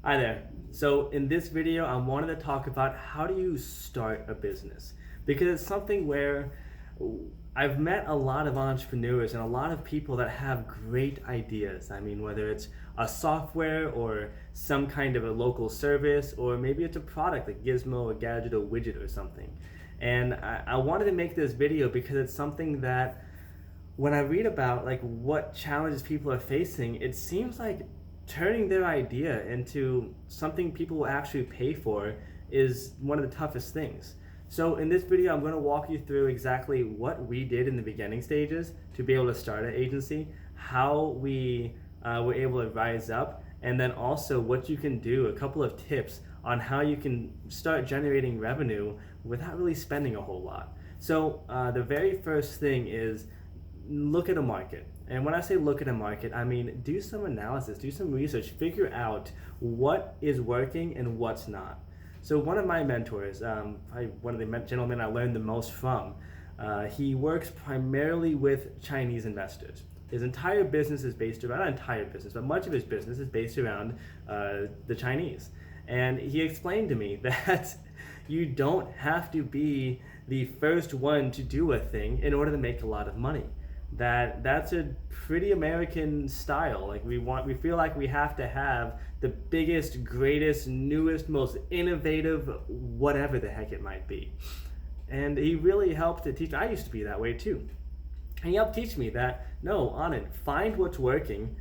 Hi there. So in this video, I wanted to talk about how do you start a business? Because it's something where I've met a lot of entrepreneurs and a lot of people that have great ideas. I mean, whether it's a software or some kind of a local service, or maybe it's a product like Gizmo, a gadget, a widget or something. And I wanted to make this video because it's something that when I read about like what challenges people are facing, it seems like turning their idea into something people will actually pay for is one of the toughest things. So in this video, I'm going to walk you through exactly what we did in the beginning stages to be able to start an agency, how we were able to rise up, and then also what you can do, a couple of tips on how you can start generating revenue without really spending a whole lot. So the very first thing is look at a market. And when I say look at a market, I mean do some analysis, do some research, figure out what is working and what's not. So one of my mentors, probably one of the gentlemen I learned the most from, he works primarily with Chinese investors. His entire business is based around, not entire business, but much of his business is based around the Chinese. And he explained to me that you don't have to be the first one to do a thing in order to make a lot of money. That's a pretty American style. Like we feel like we have to have the biggest, greatest, newest, most innovative, whatever the heck it might be. And he really helped to teach. I used to be that way too. And he helped teach me that no, Anand, find what's working,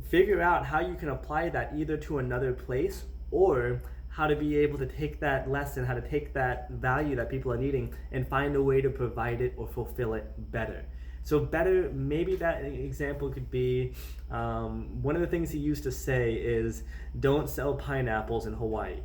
figure out how you can apply that either to another place or how to be able to take that lesson, how to take that value that people are needing and find a way to provide it or fulfill it better. So better, maybe that example could be, one of the things he used to say is, don't sell pineapples in Hawaii.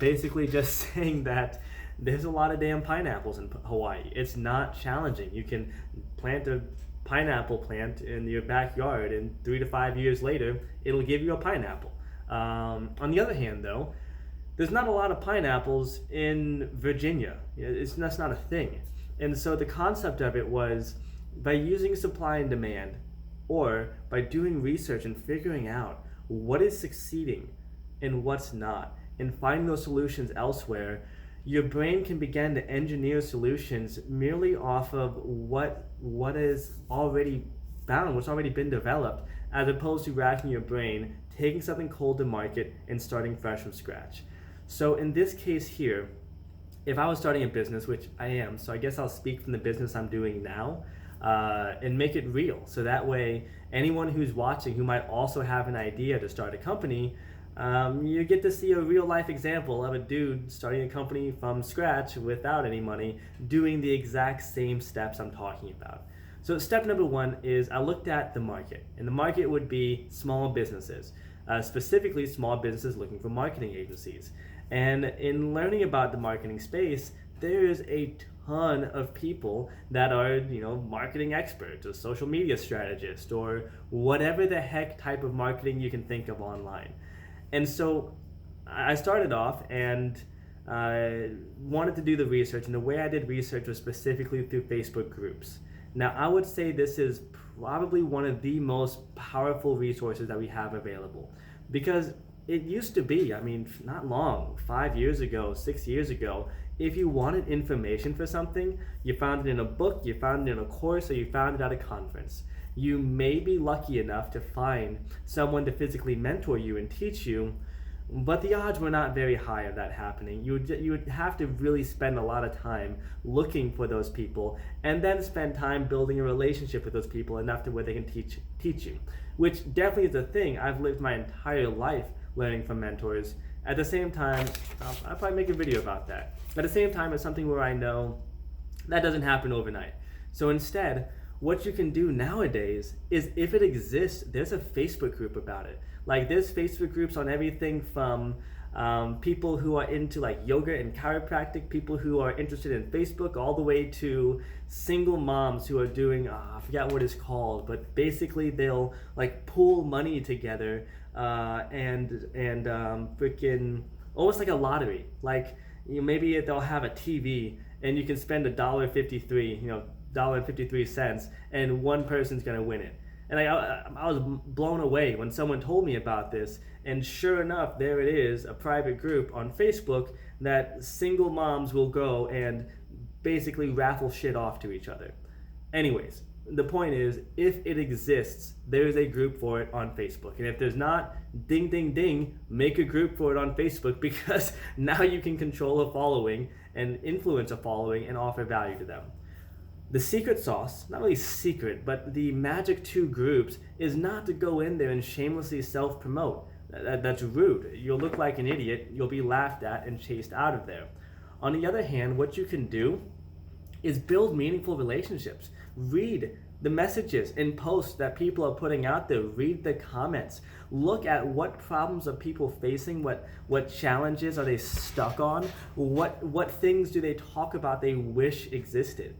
Basically just saying that there's a lot of damn pineapples in Hawaii. It's not challenging. You can plant a pineapple plant in your backyard and 3 to 5 years later, it'll give you a pineapple. On the other hand though, there's not a lot of pineapples in Virginia. That's not a thing. And so the concept of it was by using supply and demand, or by doing research and figuring out what is succeeding and what's not, and finding those solutions elsewhere, your brain can begin to engineer solutions merely off of what is already bound, what's already been developed, as opposed to racking your brain, taking something cold to market, and starting fresh from scratch. So in this case here, if I was starting a business, which I am, so I guess I'll speak from the business I'm doing now and make it real. So that way, anyone who's watching who might also have an idea to start a company, you get to see a real life example of a dude starting a company from scratch without any money, doing the exact same steps I'm talking about. So step number one is I looked at the market, and the market would be small businesses, specifically small businesses looking for marketing agencies. And in learning about the marketing space, there is a ton of people that are, marketing experts or social media strategists or whatever the heck type of marketing you can think of online. And so I started off and wanted to do the research, and the way I did research was specifically through Facebook groups. Now, I would say this is probably one of the most powerful resources that we have available, because it used to be, not long, 5 years ago, 6 years ago, if you wanted information for something, you found it in a book, you found it in a course, or you found it at a conference. You may be lucky enough to find someone to physically mentor you and teach you, but the odds were not very high of that happening. You would have to really spend a lot of time looking for those people, and then spend time building a relationship with those people enough to where they can teach you, which definitely is a thing. I've lived my entire life learning from mentors. At the same time, I'll probably make a video about that. At the same time, it's something where I know that doesn't happen overnight. So instead, what you can do nowadays is, if it exists, there's a Facebook group about it. Like, there's Facebook groups on everything from people who are into like yoga and chiropractic, people who are interested in Facebook, all the way to single moms who are doing, I forget what it's called, but basically they'll like pool money together and freaking almost like a lottery. Like, maybe they'll have a TV and you can spend $1.53, $1.53, and one person's gonna win it. And I was blown away when someone told me about this. And sure enough, there it is, a private group on Facebook that single moms will go and basically raffle shit off to each other. Anyways, the point is, if it exists, there's a group for it on Facebook. And if there's not, ding, ding, ding, make a group for it on Facebook, because now you can control a following and influence a following and offer value to them. The secret sauce, not really secret, but the magic to groups is not to go in there and shamelessly self-promote. That's rude. You'll look like an idiot, you'll be laughed at and chased out of there. On the other hand, what you can do is build meaningful relationships. Read the messages and posts that people are putting out there. Read the comments. Look at what problems are people facing, what challenges are they stuck on, what things do they talk about they wish existed.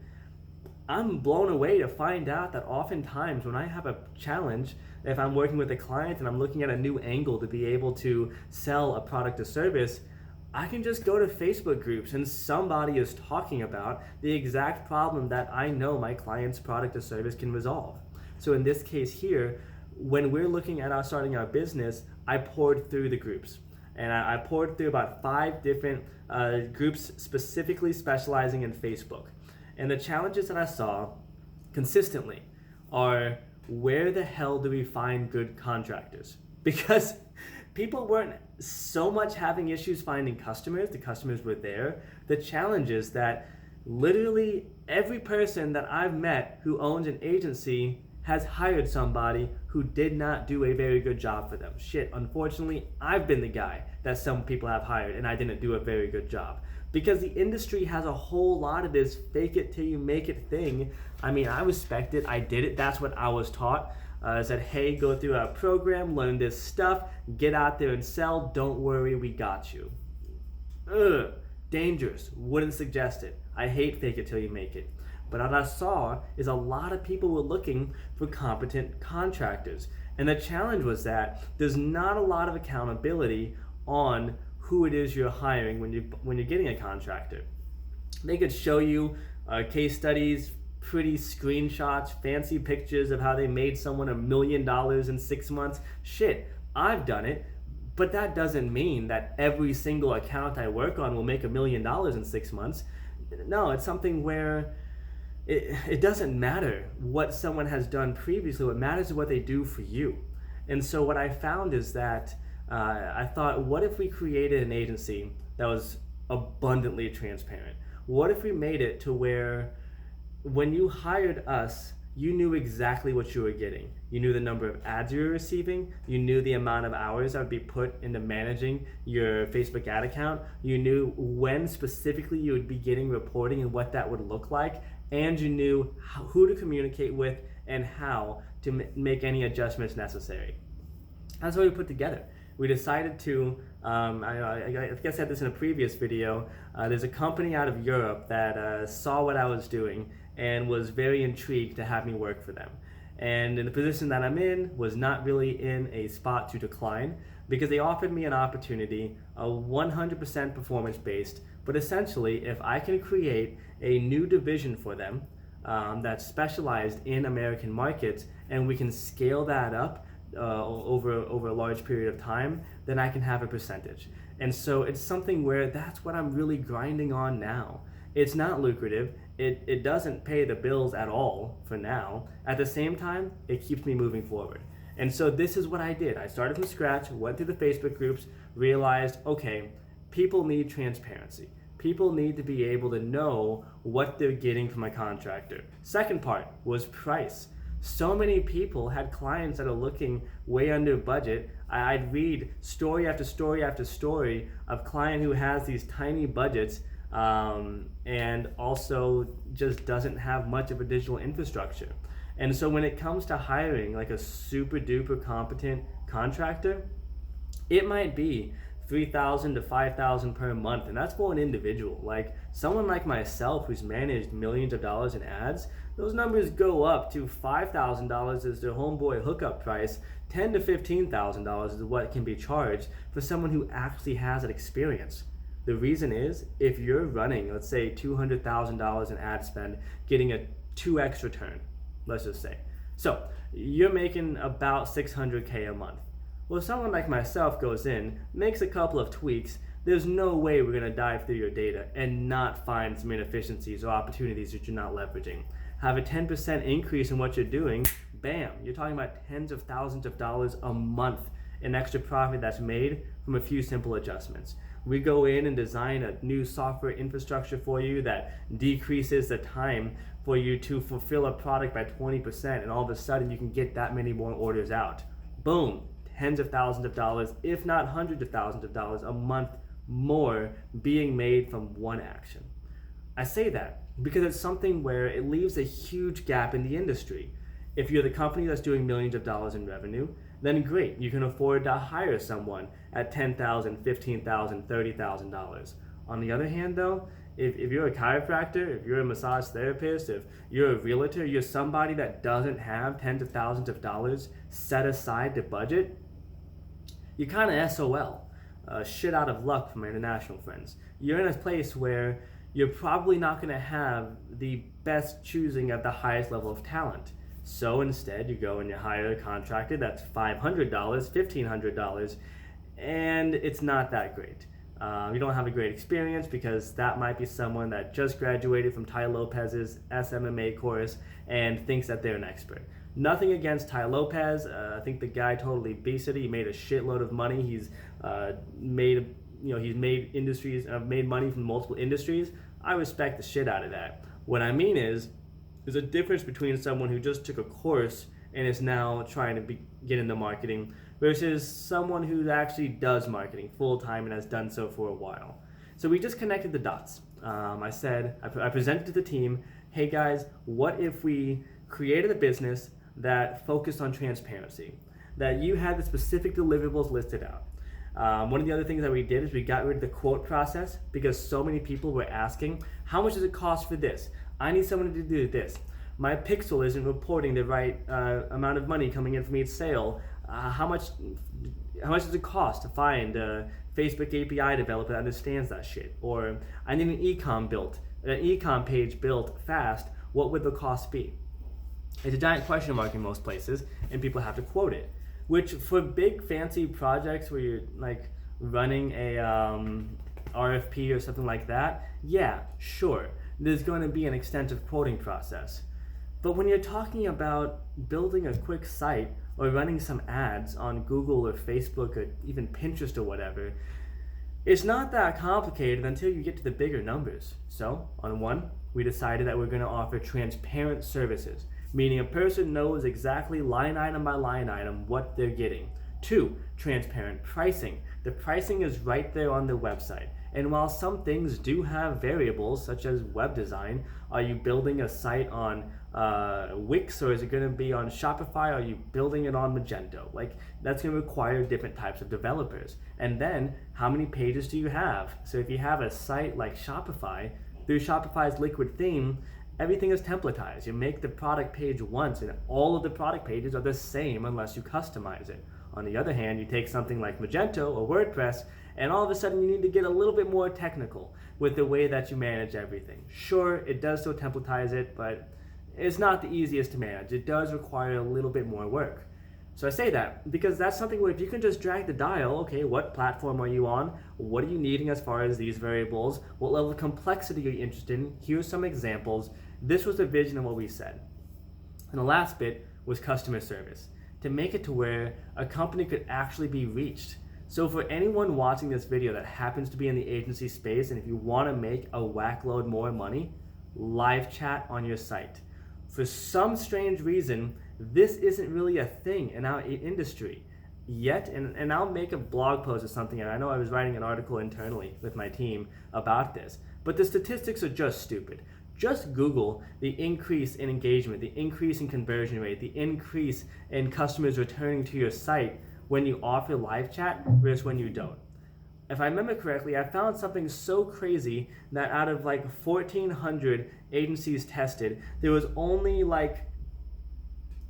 I'm blown away to find out that oftentimes when I have a challenge, if I'm working with a client and I'm looking at a new angle to be able to sell a product or service, I can just go to Facebook groups and somebody is talking about the exact problem that I know my client's product or service can resolve. So in this case here, when we're looking at starting our business, I poured through the groups. And I poured through about 5 different groups specifically specializing in Facebook. And the challenges that I saw consistently are, where the hell do we find good contractors? Because people weren't so much having issues finding customers. The customers were there. The challenge is that literally every person that I've met who owns an agency has hired somebody who did not do a very good job for them. Shit, unfortunately, I've been the guy that some people have hired and I didn't do a very good job. Because the industry has a whole lot of this fake it till you make it thing. I mean, I respect it, I did it, that's what I was taught. I said, hey, go through our program, learn this stuff, get out there and sell, don't worry, we got you. Ugh, dangerous, wouldn't suggest it. I hate fake it till you make it. But what I saw is a lot of people were looking for competent contractors. And the challenge was that there's not a lot of accountability on who it is you're hiring when you're getting a contractor. They could show you case studies, pretty screenshots, fancy pictures of how they made someone $1 million in 6 months. Shit, I've done it, but that doesn't mean that every single account I work on will make $1 million in 6 months. No, it's something where it doesn't matter what someone has done previously. What matters is what they do for you. And so what I found is that I thought, what if we created an agency that was abundantly transparent? What if we made it to where when you hired us, you knew exactly what you were getting. You knew the number of ads you were receiving. You knew the amount of hours that would be put into managing your Facebook ad account. You knew when specifically you would be getting reporting and what that would look like. And you knew who to communicate with and how to make any adjustments necessary. That's what we put together. We decided to, I guess I said this in a previous video, there's a company out of Europe that saw what I was doing and was very intrigued to have me work for them. And in the position that I'm in was not really in a spot to decline, because they offered me an opportunity, 100% performance based, but essentially if I can create a new division for them that's specialized in American markets and we can scale that up over a large period of time, then I can have a percentage. And so it's something where that's what I'm really grinding on now. It's not lucrative. It doesn't pay the bills at all for now. At the same time, it keeps me moving forward. And so this is what I did. I started from scratch, went through the Facebook groups, realized, okay, people need transparency. People need to be able to know what they're getting from a contractor. Second part was price. So many people had clients that are looking way under budget. I'd read story after story after story of client who has these tiny budgets and also just doesn't have much of a digital infrastructure. And so when it comes to hiring like a super duper competent contractor, it might be $3,000 to $5,000 per month, and that's for an individual. Like someone like myself who's managed millions of dollars in ads, those numbers go up to $5,000 as their homeboy hookup price. $10,000 to $15,000 is what can be charged for someone who actually has that experience. The reason is, if you're running, let's say $200,000 in ad spend, getting a 2x return, let's just say, So you're making about 600K a month. Well, if someone like myself goes in, makes a couple of tweaks, there's no way we're going to dive through your data and not find some inefficiencies or opportunities that you're not leveraging. Have a 10% increase in what you're doing, bam, you're talking about tens of thousands of dollars a month in extra profit that's made from a few simple adjustments. We go in and design a new software infrastructure for you that decreases the time for you to fulfill a product by 20%, and all of a sudden you can get that many more orders out. Boom, tens of thousands of dollars, if not hundreds of thousands of dollars a month more being made from one action. I say that because it's something where it leaves a huge gap in the industry. If you're the company that's doing millions of dollars in revenue, then great, you can afford to hire someone at $10,000, $15,000, $30,000. On the other hand though, if you're a chiropractor, if you're a massage therapist, if you're a realtor, you're somebody that doesn't have tens of thousands of dollars set aside to budget, you're kind of SOL. Shit out of luck for my international friends. You're in a place where you're probably not going to have the best choosing of the highest level of talent. So instead, you go and you hire a contractor that's $500, $1,500, and it's not that great. You don't have a great experience because that might be someone that just graduated from Tai Lopez's SMMA course and thinks that they're an expert. Nothing against Tai Lopez. I think the guy totally beasted it. He made a shitload of money. He's made money from multiple industries. I respect the shit out of that. What I mean is, there's a difference between someone who just took a course and is now trying to get into marketing versus someone who actually does marketing full time and has done so for a while. So we just connected the dots. I presented to the team, hey guys, what if we created a business that focused on transparency, that you had the specific deliverables listed out. One of the other things that we did is we got rid of the quote process because so many people were asking, how much does it cost for this? I need someone to do this. My pixel isn't reporting the right amount of money coming in from each sale. How much does it cost to find a Facebook API developer that understands that shit? Or I need an e-com page built fast. What would the cost be? It's a giant question mark in most places, and people have to quote it. Which for big fancy projects where you're like running a RFP or something like that, yeah, sure, there's going to be an extensive quoting process. But when you're talking about building a quick site or running some ads on Google or Facebook or even Pinterest or whatever, it's not that complicated until you get to the bigger numbers. So, on one, we decided that we're going to offer transparent services, meaning a person knows exactly line item by line item what they're getting. 2, transparent pricing. The pricing is right there on the website. And while some things do have variables, such as web design, are you building a site on Wix or is it going to be on Shopify? Are you building it on Magento? Like, that's going to require different types of developers. And then, how many pages do you have? So if you have a site like Shopify, through Shopify's Liquid theme, everything is templatized. You make the product page once and all of the product pages are the same unless you customize it. On the other hand, you take something like Magento or WordPress and all of a sudden you need to get a little bit more technical with the way that you manage everything. Sure, it does still templatize it, but it's not the easiest to manage. It does require a little bit more work. So I say that because that's something where if you can just drag the dial, okay, what platform are you on? What are you needing as far as these variables? What level of complexity are you interested in? Here's some examples. This was the vision of what we said. And the last bit was customer service, to make it to where a company could actually be reached. So for anyone watching this video that happens to be in the agency space, and if you want to make a whack load more money, live chat on your site. For some strange reason, this isn't really a thing in our industry yet, and I'll make a blog post or something, and I know I was writing an article internally with my team about this, but the statistics are just stupid. Just Google the increase in engagement, the increase in conversion rate, the increase in customers returning to your site when you offer live chat versus when you don't. If I remember correctly, I found something so crazy that out of like 1,400 agencies tested, there was only like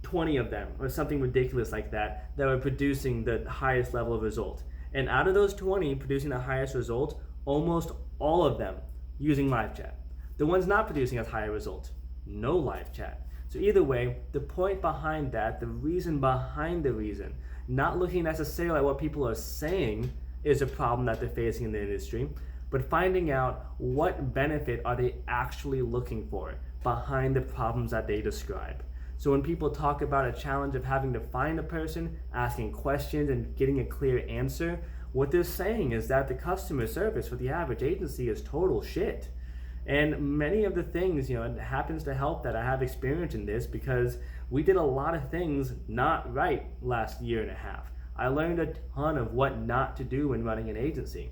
20 of them or something ridiculous like that were producing the highest level of result. And out of those 20 producing the highest result, almost all of them using live chat. The ones not producing as high a result, no live chat. So either way, the point behind that, the reason behind the reason, not looking necessarily at what people are saying is a problem that they're facing in the industry, but finding out what benefit are they actually looking for behind the problems that they describe. So when people talk about a challenge of having to find a person, asking questions and getting a clear answer, what they're saying is that the customer service for the average agency is total shit. And many of the things, it happens to help that I have experience in this because we did a lot of things not right last year and a half. I learned a ton of what not to do when running an agency.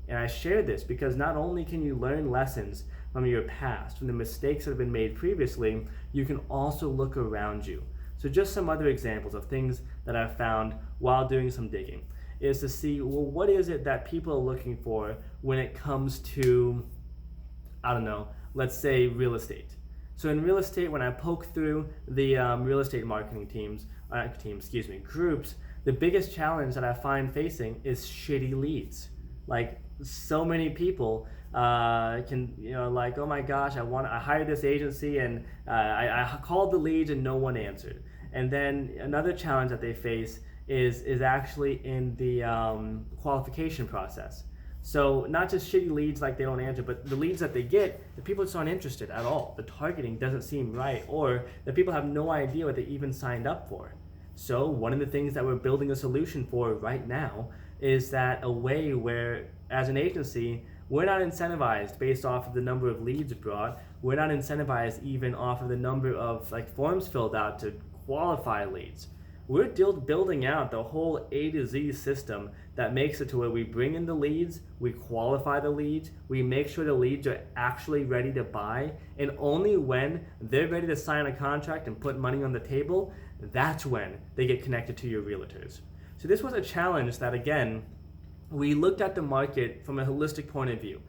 And I share this because not only can you learn lessons from your past, from the mistakes that have been made previously, you can also look around you. So just some other examples of things that I've found while doing some digging is to see, well, what is it that people are looking for when it comes to, let's say real estate. So in real estate, when I poke through the real estate marketing groups, the biggest challenge that I find facing is shitty leads. Like so many people oh my gosh, I hired this agency and I called the leads and no one answered. And then another challenge that they face is actually in the qualification process. So not just shitty leads like they don't answer, but the leads that they get, the people just aren't interested at all. The targeting doesn't seem right, or the people have no idea what they even signed up for. So one of the things that we're building a solution for right now is that a way where, as an agency, we're not incentivized based off of the number of leads brought. We're not incentivized even off of the number of forms filled out to qualify leads. We're building out the whole A to Z system that makes it to where we bring in the leads, we qualify the leads, we make sure the leads are actually ready to buy, and only when they're ready to sign a contract and put money on the table, that's when they get connected to your realtors. So this was a challenge that, again, we looked at the market from a holistic point of view.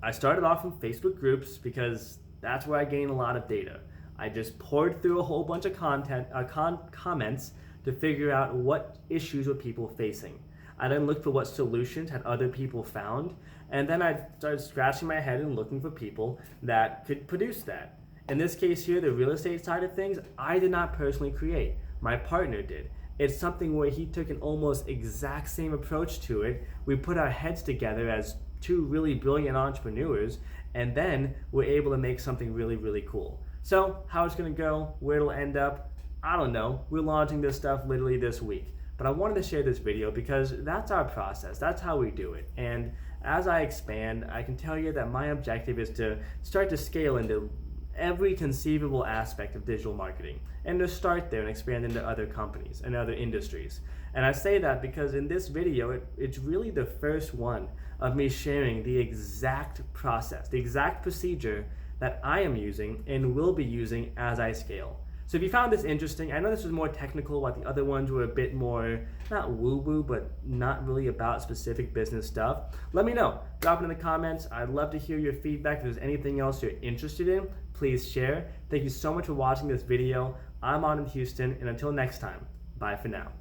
I started off in Facebook groups because that's where I gain a lot of data. I just poured through a whole bunch of comments to figure out what issues were people facing. I then looked for what solutions had other people found, and then I started scratching my head and looking for people that could produce that. In this case here, the real estate side of things, I did not personally create. My partner did. It's something where he took an almost exact same approach to it. We put our heads together as two really brilliant entrepreneurs, and then we're able to make something really, really cool. So how it's gonna go, where it'll end up, I don't know. We're launching this stuff literally this week. But I wanted to share this video because that's our process. That's how we do it. And as I expand, I can tell you that my objective is to start to scale into every conceivable aspect of digital marketing and to start there and expand into other companies and other industries. And I say that because in this video, it's really the first one of me sharing the exact process, the exact procedure that I am using and will be using as I scale. So if you found this interesting, I know this was more technical while the other ones were a bit more, not woo-woo, but not really about specific business stuff. Let me know. Drop it in the comments. I'd love to hear your feedback. If there's anything else you're interested in, please share. Thank you so much for watching this video. I'm Anand Houston, and until next time, bye for now.